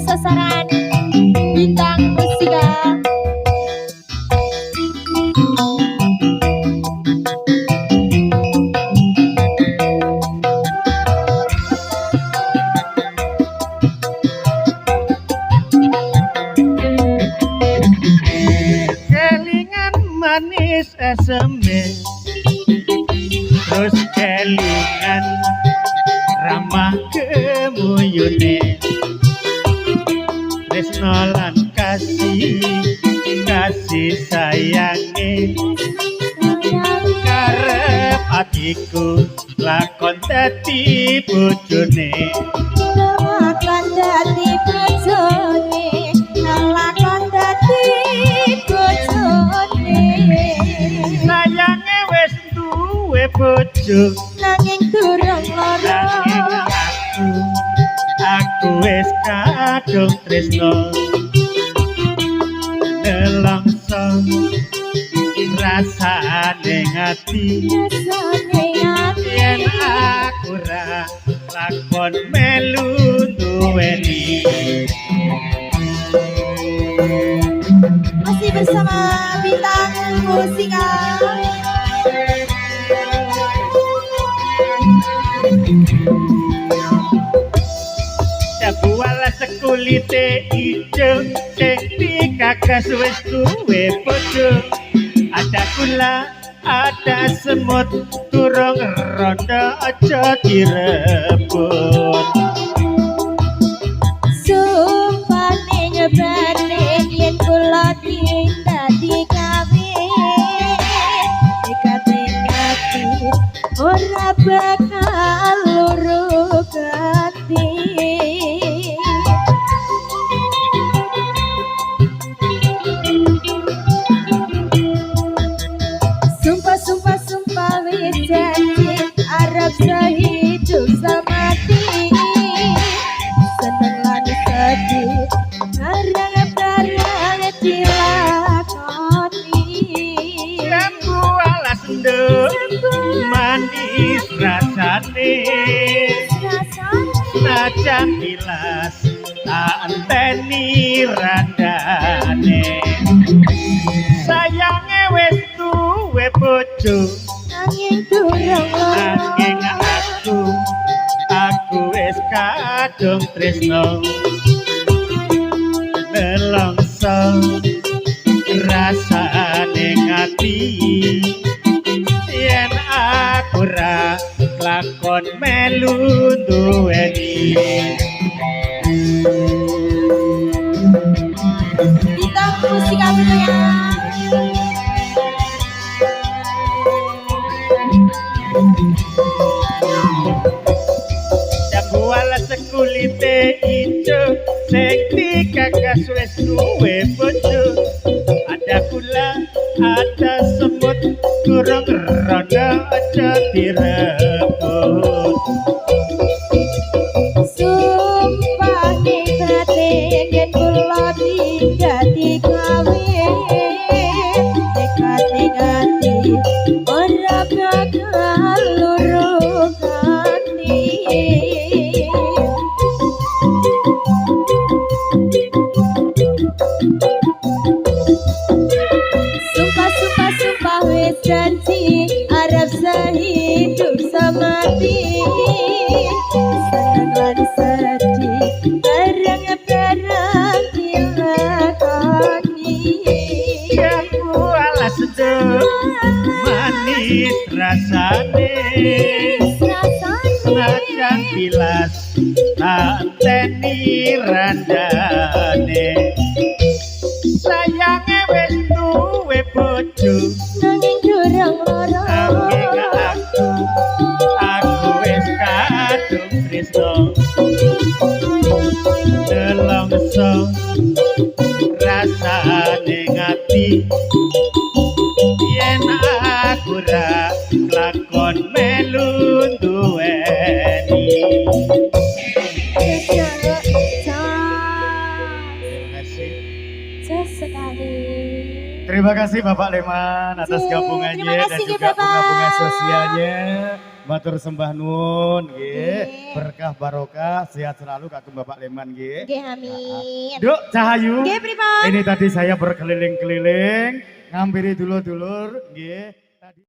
Sasaran bintang musika. Kelingan manis eseme, terus kelingan ramah kemuyune, tresno lan kasih sayange, karep atiku lakon dadi bojone. Lakon dadi bojone, lakon dadi bojone. Sayange wis duwe bojo, Nanging durung lara. Aku wis kadung tresno, nelongso rasane ngati, yen aku ra lakon melu duweni. Masih bersama bintang musika. Buala sekulite ijo, sing dikagas wis duwe bojo. Ada kula, ada semut, durung rondo aja direbut. Sumpane nyebane yen kula dadi kawin, dikate ngati ora bakal loro gati. Sumpah wis janji arep sehidup semati, seneng lan sedih barang-barang dilakoni. Lembu alas nduk, manis rasane, najan tilas tak enteni randane. Sayange wis duwe bojo, Nanging durung lara. nanging aku wis kadung tresno, nelongso rasane ngati, yen aku ra lakon melu duweni. Bintang musika ya. Buala sekulite ijo, sing dikagas wis duwe bojo. Ada kula, ada semut, durung rondo aja direbut. Sumpah batin yen kula dadi kawin, dekati ngati ora bakal loro gati. Sumpah wis janji arep sehidup semati, seneng lan sedih barang-barang dilakoni. Aku alas nduk, manis rasane, najan tilas tak enteni randane. Sayange wis duwe bojo, Nanging durung lara. nanging aku wis kadung tresno, nelongso rasane ngati, yen aku ra lakon melu duweni. Sekali. Terima kasih Bapak Leman atas gabungannya Terima dan kasih, juga Bapak. bunga-bunga sosialnya. matur sembah nuwun nggih. Nggih. Berkah barokah, sehat selalu kagem Bapak Leman nggih. Nggih amin. Duk Cahayu. Nggih pripun? Ini tadi saya berkeliling-keliling, ngampiri dulur-dulur nggih.